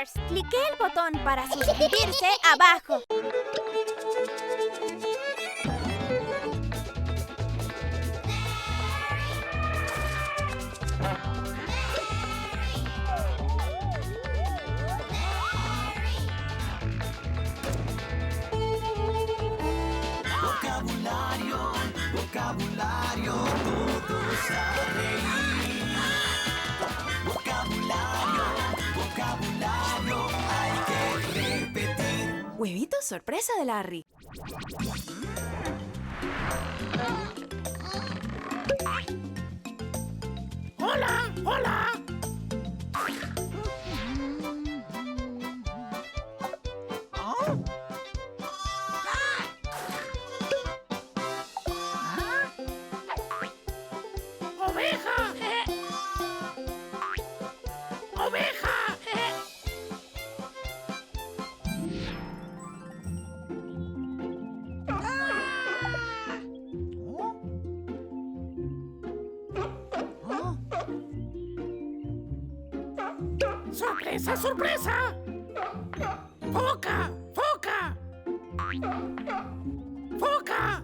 BabyFirst. Clique el botón para suscribirse abajo. Vocabulario, vocabulario, todos a reír. Vocabulario, vocabulario, hay que repetir. Huevitos sorpresa de Larry. ¡Hola! ¡Hola! ¡Oveja! ¡Oveja! ¡Sorpresa, sorpresa! ¡Foca! ¡Foca! ¡Foca!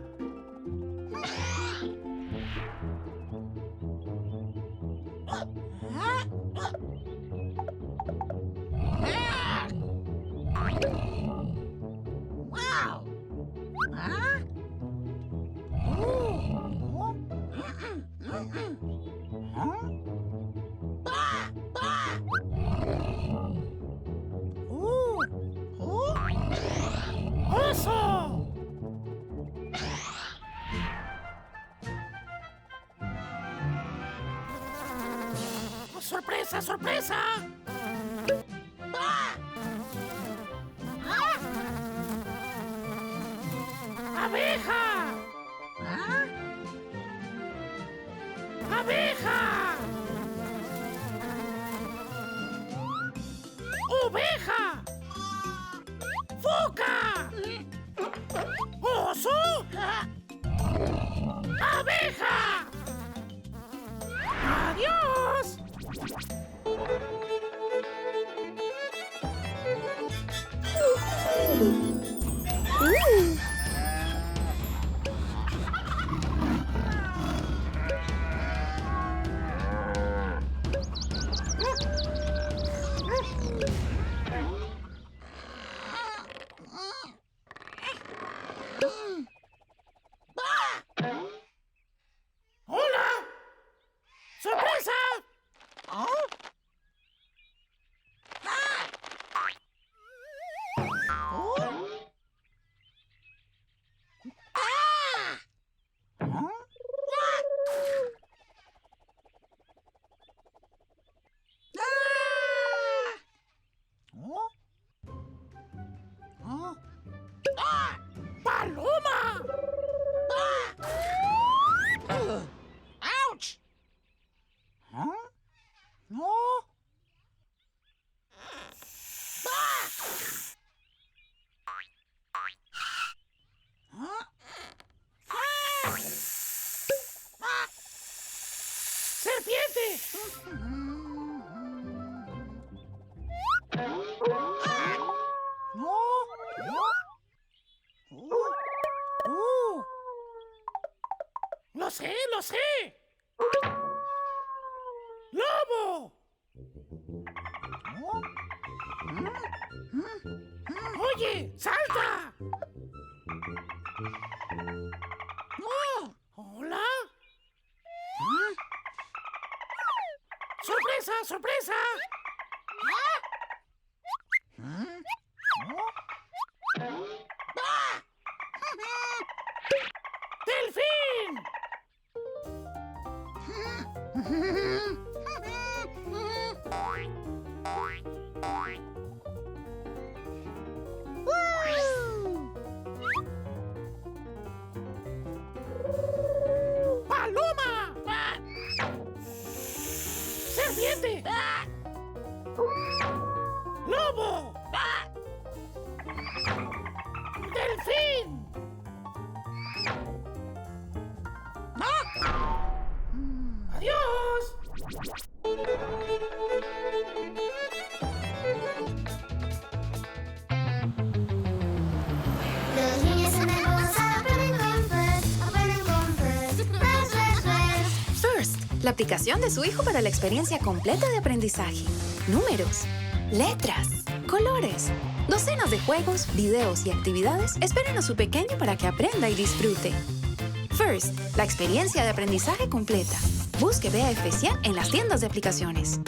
¡Oso! ¡Sorpresa, sorpresa! ¡Abeja! ¡Abeja! ¡Oveja! ¡Foca! ¡Oso! ¡Abeja! ¡Adiós! ¡Hola! ¡Sorpresa! ¡Paloma! ¡Auch! ¡No! ¡Serpiente! ¡Lo sé, lo sé! ¡Lobo! ¡Oye, salta! ¿Hola? ¡Sorpresa, sorpresa! ¡Delfín! ¡Paloma! ¡Serpiente! ¡Lobo! ¡Delfín! ¡Adiós! la aplicación de su hijo para la experiencia completa de aprendizaje. Números, letras, colores, docenas de juegos, videos y actividades esperan a su pequeño para que aprenda y disfrute. First, la experiencia de aprendizaje completa. Busque Vea especial en las tiendas de aplicaciones.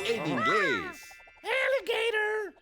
En inglés. Alligator.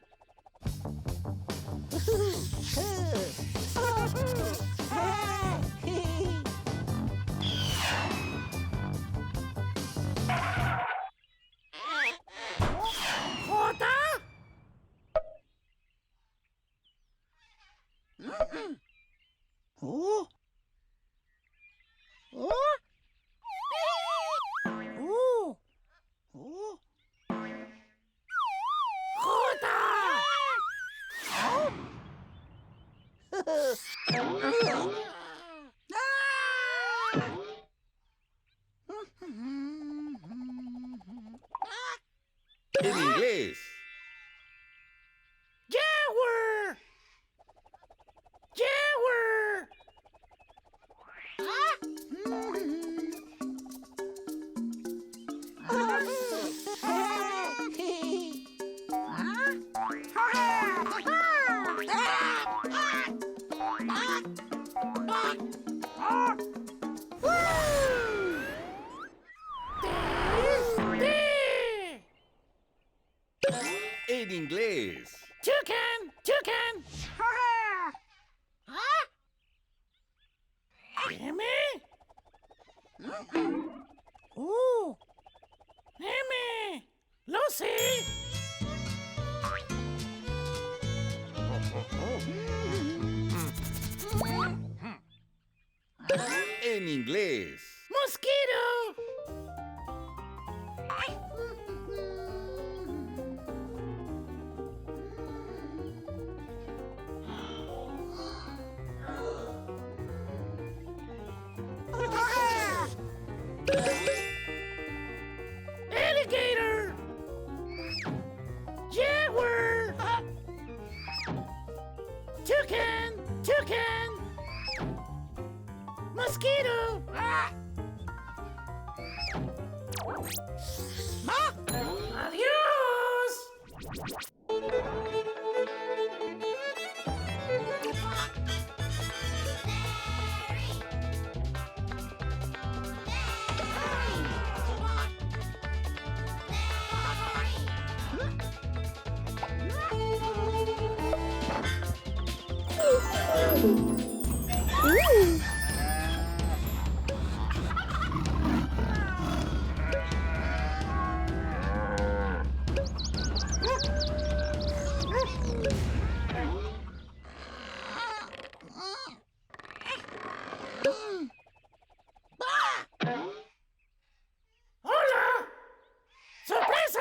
Jota. En inglés. Jaguar. Jaguar. En inglés. Toucan. Toucan. M. M. Lo sé. En inglés. Mosquito. Alligator. Jaguar. Toucan. Toucan. Mosquito. Adiós. ¡Hola! ¡Sorpresa!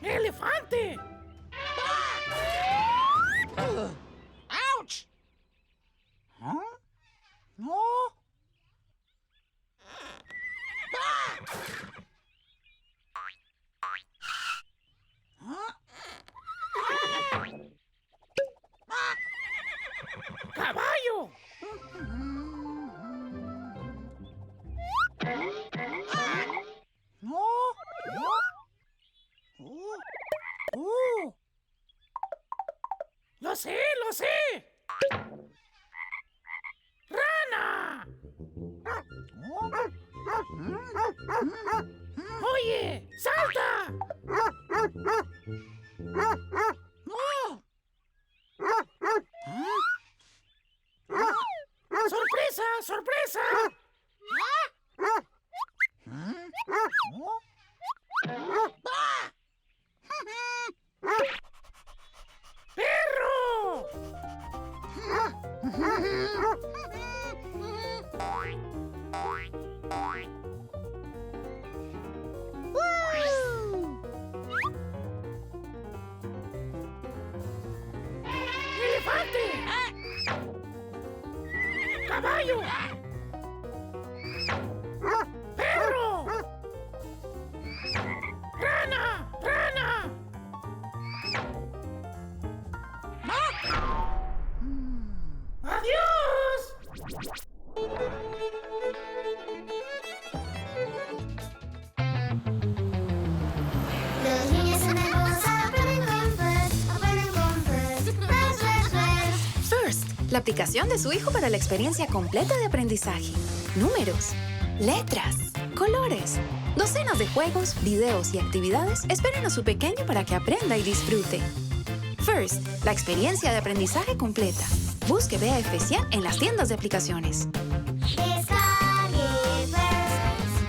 ¡Elefante! ¡Ouch! ¡Caballo! sé, lo sé. ¡Rana! Oye, salta. ¡Sorpresa, sorpresa! ¡Perro! ¡Elefante! ¡Caballo! ¡Perro! ¡Rana! ¡Rana! ¡Adiós! Los niños son hermosos, aprenden con First, aprenden con First. First, la aplicación de su hijo para la experiencia completa de aprendizaje. Números, letras, colores, docenas de juegos, videos y actividades esperan a su pequeño para que aprenda y disfrute. First, la experiencia de aprendizaje completa. Busque Vea especial en las tiendas de aplicaciones. Descargue First.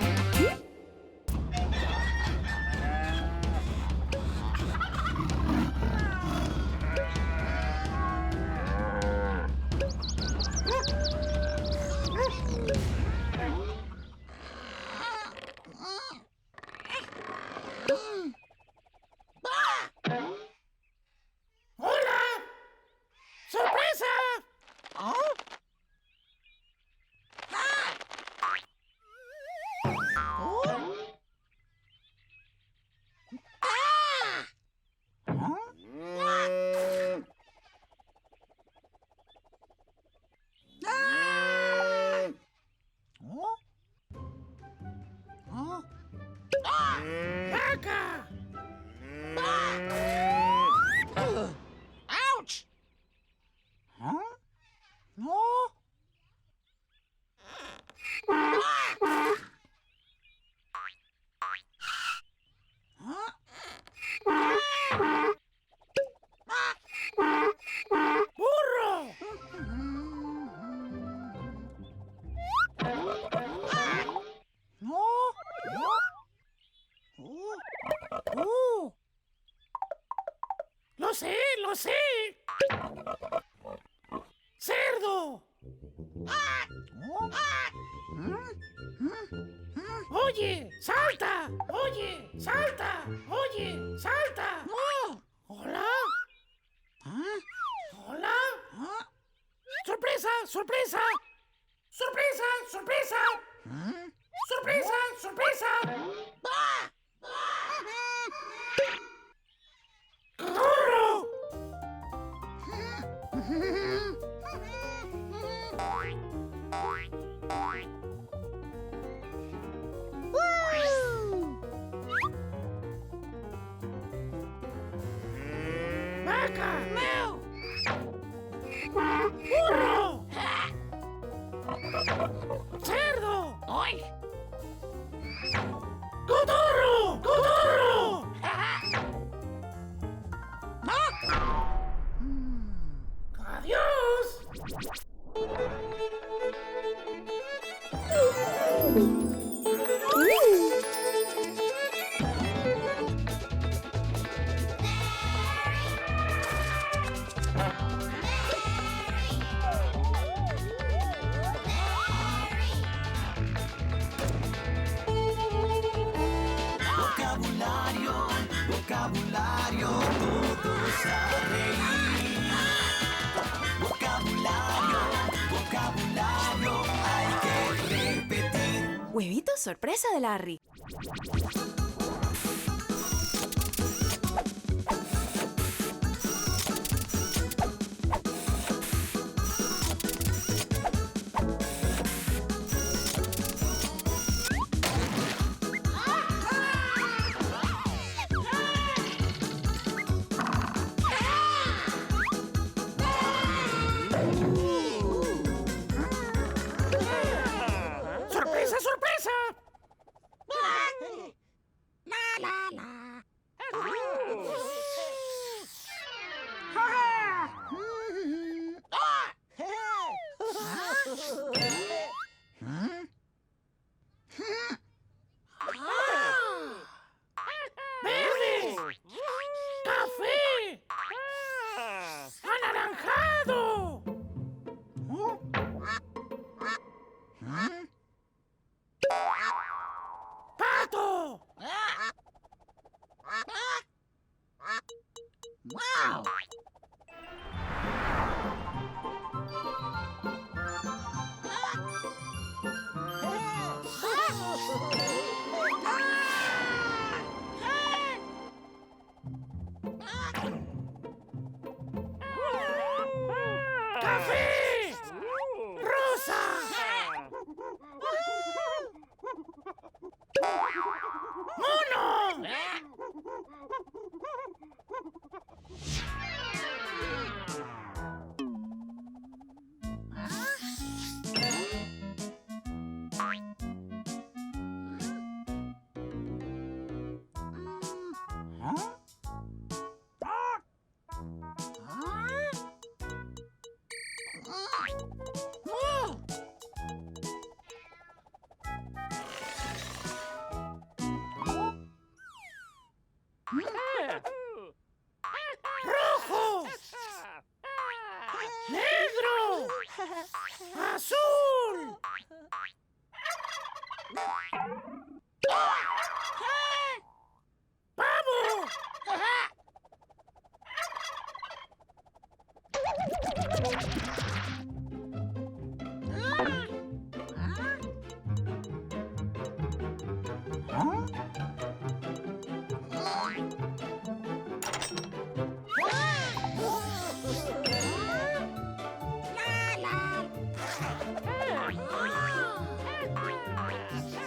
¡Hola! ¡Sorpresa! ¡Vaca! Ouch! ¡Burro! ¡Lo sé, lo sé! ¡Cerdo! ¡Oye, salta! ¡Oye, salta! ¡Oye, salta! ¿Hola? ¿Hola? ¡Sorpresa, sorpresa! ¡Sorpresa, sorpresa! ¡Sorpresa, sorpresa! ¡Corro! ¡Vaca! ¡Burro! ¡Cerdo! ¡Ay! ¡Cotorro! ¡Cotorro! ¡Adiós! Vocabulario, vocabulario, todos a reír. Vocabulario, vocabulario, hay que repetir. Huevitos sorpresa de Larry. ¡Café! ¡Anaranjado! ¡Pato! Wow. ¡Café! ¡Rosa! ¡Mono! ¡Rojo! ¡Negro! ¡Azul! ¡Pavo!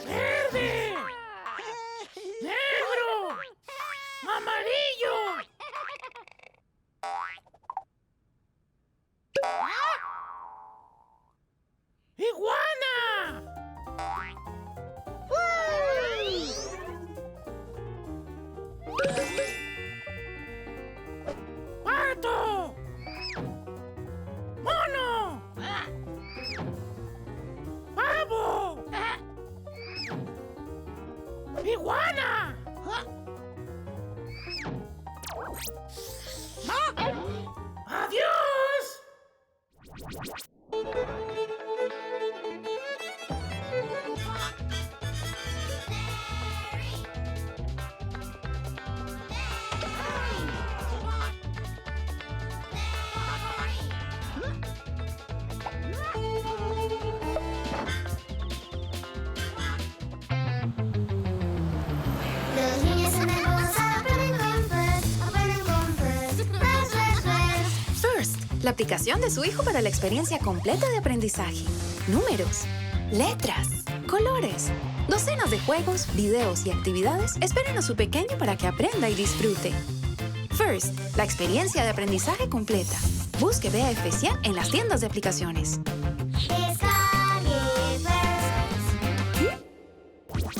¡Verde! ¡Negro! ¡Amarillo! ¡Iguana! ¡Pato! ¡Mono! ¡Pavo! ¡Iguana! ¡Adiós! Los niños son hermosos, aprenden con First, aprenden con First. First, la aplicación de su hijo para la experiencia completa de aprendizaje. Números, letras, colores, docenas de juegos, videos y actividades esperan a su pequeño para que aprenda y disfrute. First, la experiencia de aprendizaje completa. Busque Vea especial en las tiendas de aplicaciones. Descargue First.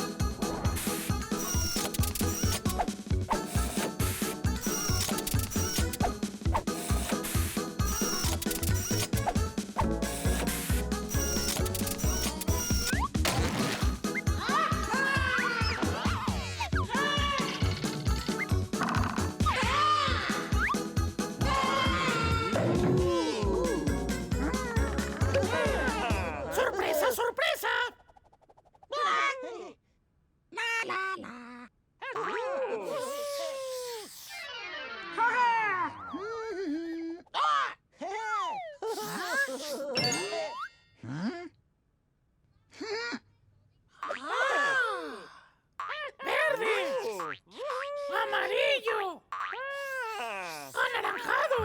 ¡Sorpresa, sorpresa! ¡Verde! ¡Amarillo! ¡Anaranjado!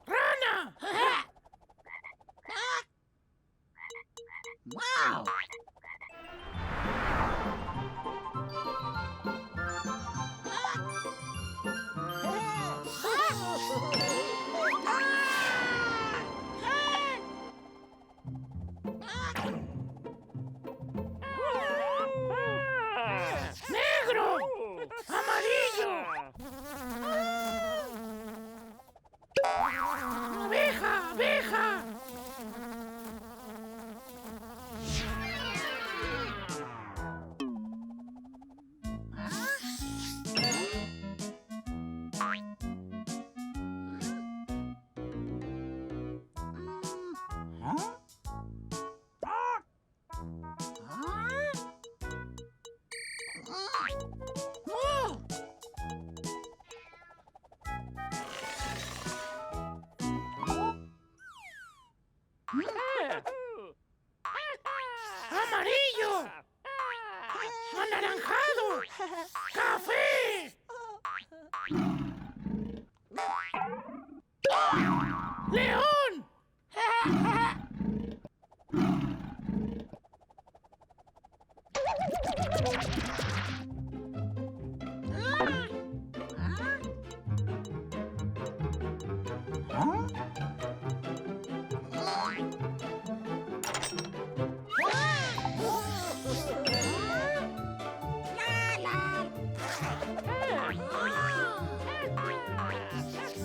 ¡Rana! Wow. ¡Negro! ¡Amarillo! ¡Abeja! ¡Abeja! Amarillo. Anaranjado. Café. León.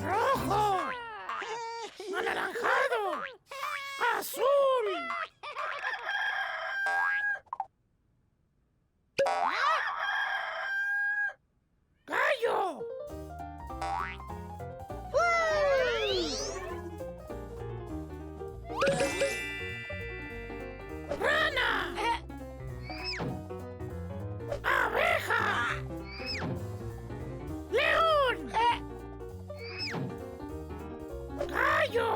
Rojo. Anaranjado. Azul. Gallo. Rana. Abeja. León. Gallo.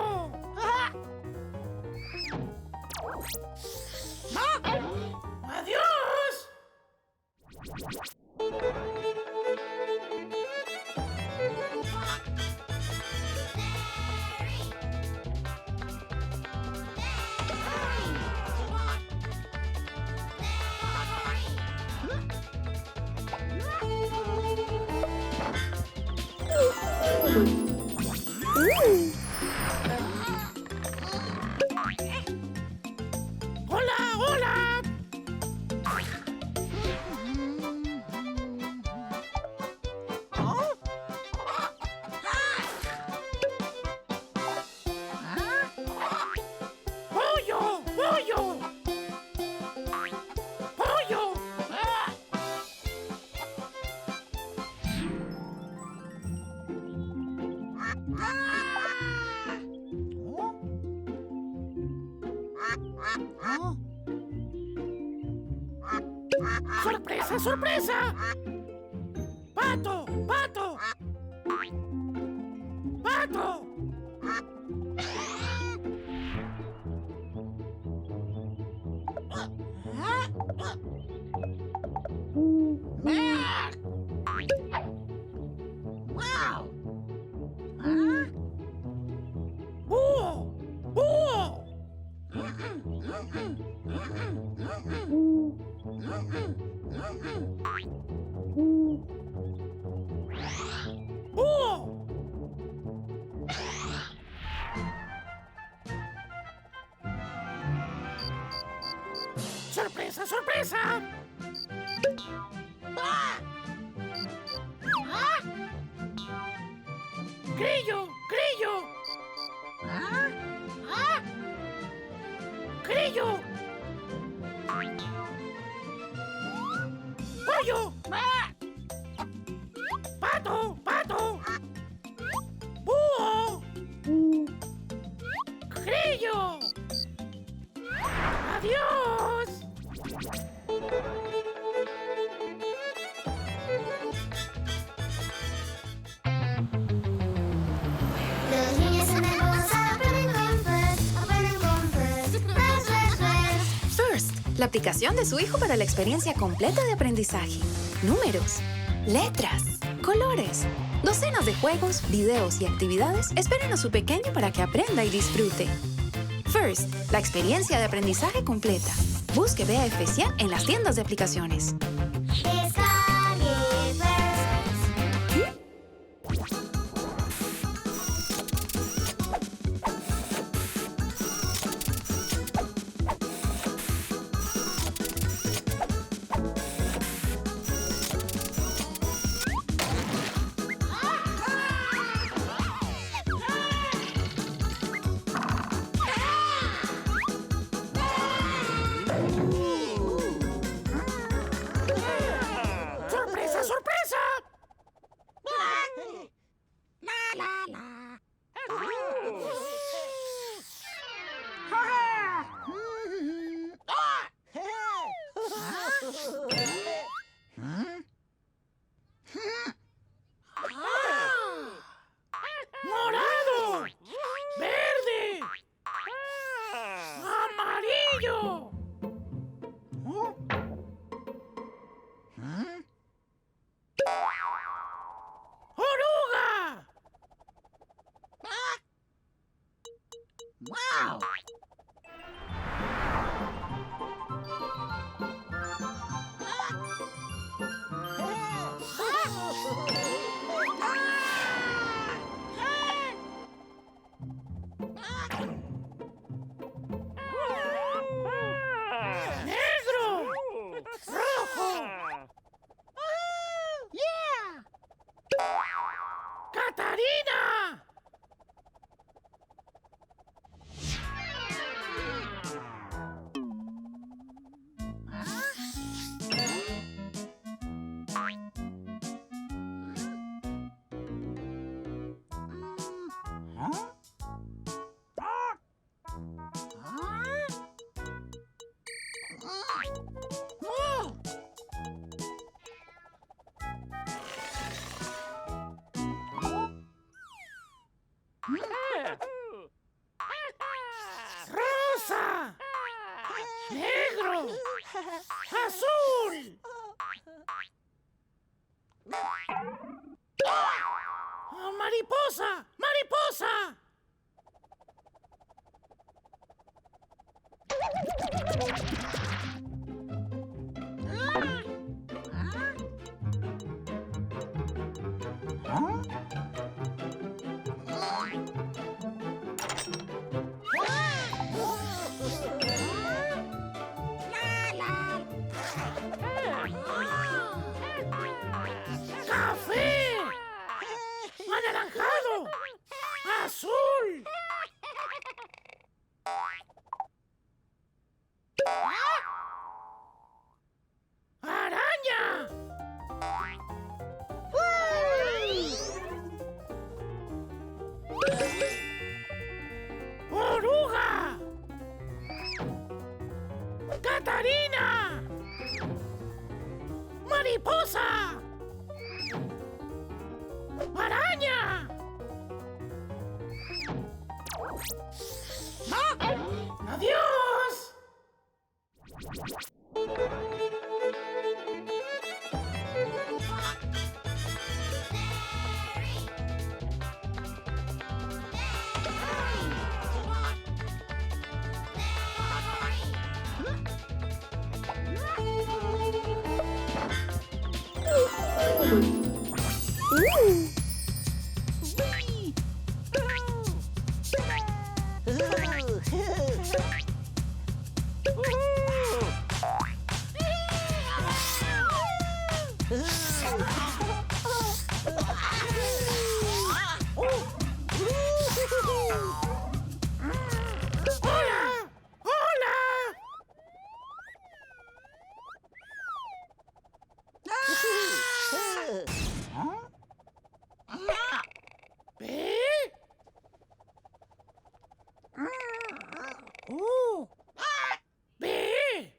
Adiós. Hola, hola. Pollo, pollo. Pollo. ¡Sorpresa, sorpresa! ¡Pato, pato! ¡Pato! ¡Búho! ¡Búho! ¡Búho! ¡Sorpresa, sorpresa! ¡Grillo, grillo! ¡Grillo! ¡Pollo! ¡Pato! ¡Pato! ¡Búho! ¡Grillo! ¡Adiós! Los niños nuevos aprenden con First, aprenden con First. First, la aplicación de su hijo para la experiencia completa de aprendizaje. Números, letras, colores, docenas de juegos, videos y actividades esperan a su pequeño para que aprenda y disfrute. First, la experiencia de aprendizaje completa. Busque Vea especial en las tiendas de aplicaciones. Descargue First. ¡Amarillo! ¡Oruga! ¡Wow! ¡Negro! ¡Rojo! ¡Catarina! ¡Rosa! ¡Negro! ¡Azul! ¡Oh, ¡mariposa! ¡Mariposa! ¡Café! ¡Anaranjado! ¡Azul! ¡Araña! ¡Oruga! ¡Catarina! ¡Mariposa! ¡Araña! ¡Adiós! ¡Hola! ¡Hola! ¿Ve? ¿Ve?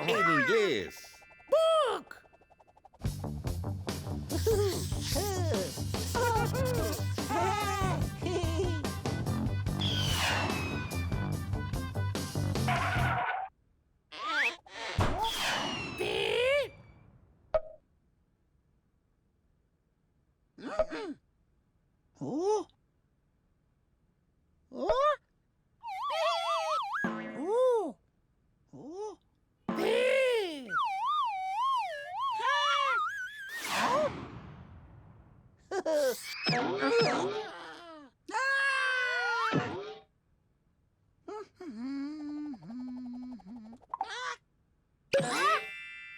En inglés. ¡Book! ¿Ve? ¡Ve!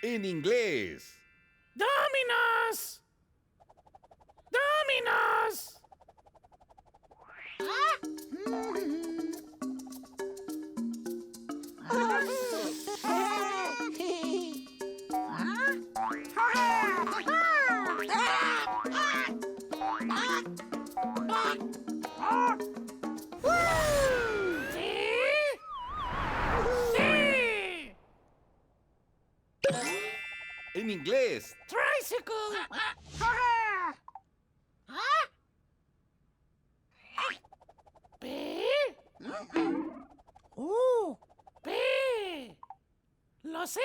En inglés. ¡Dominos! ¡Dominos! ¡Sí! ¡Sí! En inglés. Tricycle. P. P. Lo sé.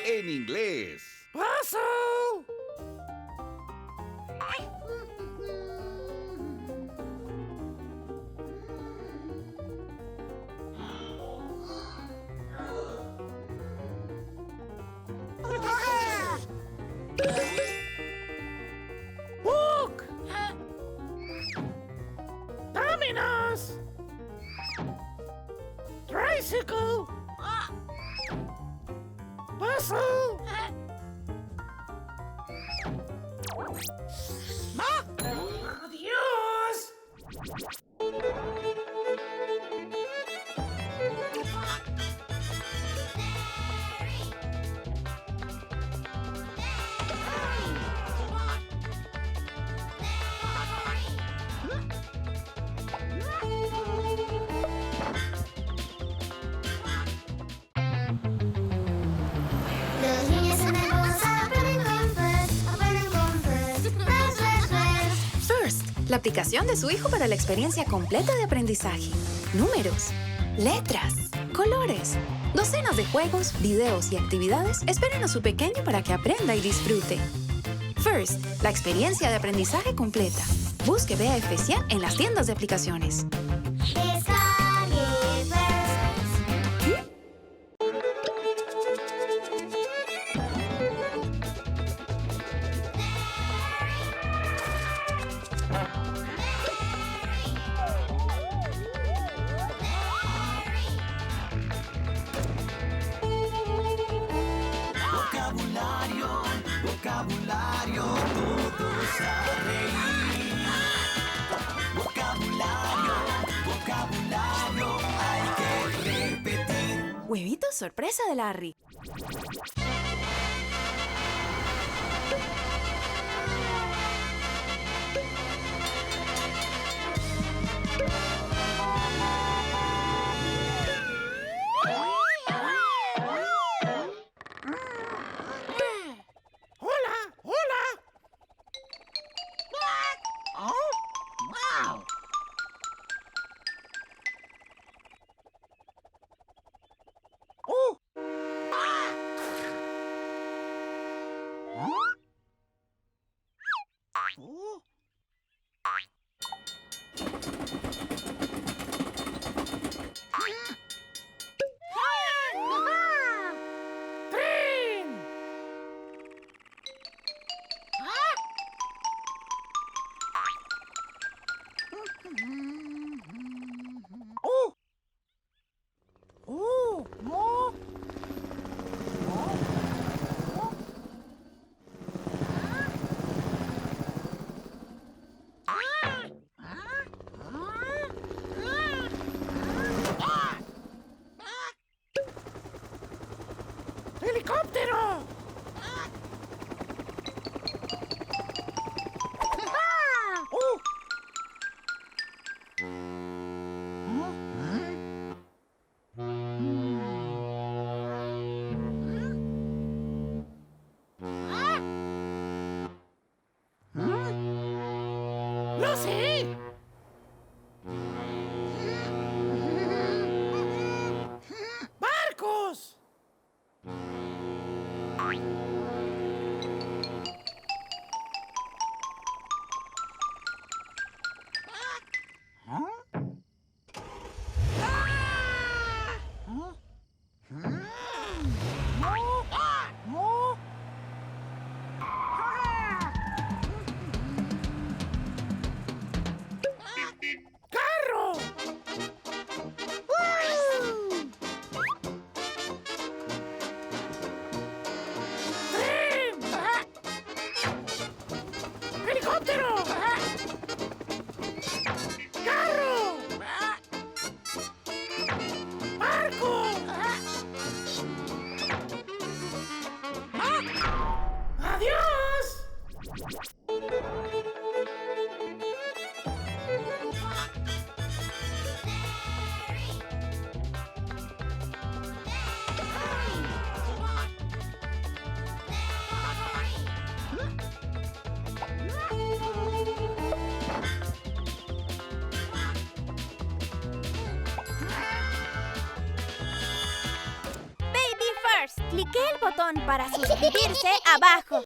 En inglés. Puzzle. Book. Dominos. Tricycle. Puzzle. ¡Adiós! Los niños son hermosos, aprenden con First, aprenden con First. First, la aplicación de su hijo para la experiencia completa de aprendizaje. Números, letras, colores, docenas de juegos, videos y actividades esperan a su pequeño para que aprenda y disfrute. First, la experiencia de aprendizaje completa. Busque Vea especial en las tiendas de aplicaciones. Descargue First. Vocabulario, vocabulario, todos a reír. Vocabulario, vocabulario, hay que repetir. Huevitos sorpresa de Larry. ¡Hola! ¡Hola! clique el botón para suscribirse abajo.